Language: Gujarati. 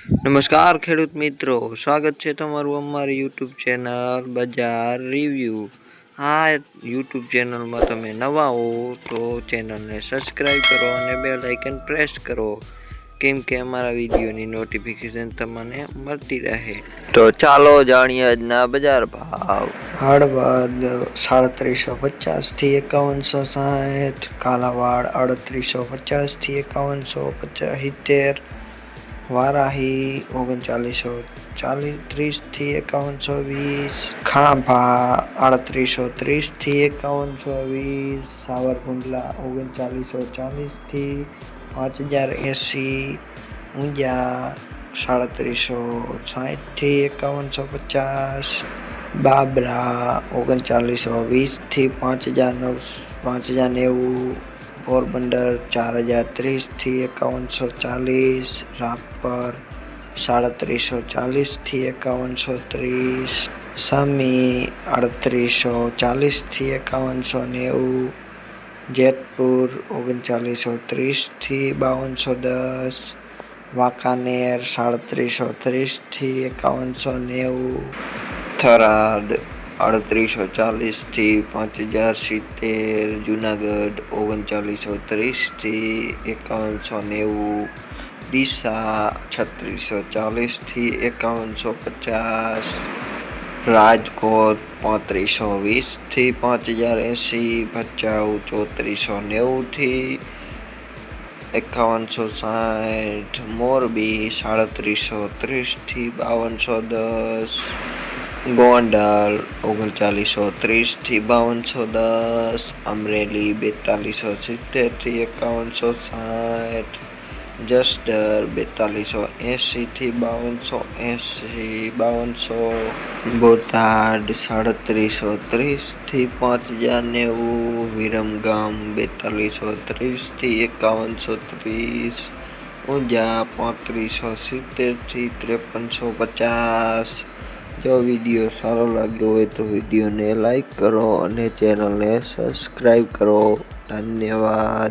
નમસ્કાર ખેડૂત મિત્રો, સ્વાગત છે તમારું અમારી યુટ્યુબ ચેનલ બજાર રિવ્યૂ. આ યુટ્યુબ ચેનલમાં તમે નવા હો તો ચેનલને સબસ્ક્રાઈબ કરો અને બેલ આઇકન પ્રેસ કરો, કેમ કે અમારા વિડીયોની નોટિફિકેશન તમને મળતી રહે. તો ચાલો જાણીએ આજના બજાર ભાવ. હળવદ 3750 થી 5160, કાલાવાડ 3850 થી 5170, વારાહી 3930 થી 5120, ખાંભા 3830 થી 5120, સાવરકુંડલા 3940 થી 5080, ઊંઝા 3760 થી 5150, બાબરા 3920 થી 5090, પોરબંદર 4030 થી 5140, રાપર 3740 થી 5130, સમી 3840 થી 5190, જેતપુર 3930 થી 5210, વાંકાનેર 3730 થી 5190, થરાદ 3840 થી 5070, જુનાગઢ 3930 થી 5190, ડીસા 3640 થી 5150, રાજકોટ 3520 થી 5080, ભચાઉ 3490 થી 5160, મોરબી 3730 થી 5210, ગોંડલ 3930 થી 5210, અમરેલી 4270 થી 5160, જસદર 4280 થી 5280, બોટાદ 3730 થી 5090, વિરમગામ 4230 થી 5130, ઊંઝા 3570 થી 5350. જો વિડીયો સારો લાગ્યો હોય તો વિડીયોને લાઈક કરો અને ચેનલને સબસ્ક્રાઈબ કરો. ધન્યવાદ.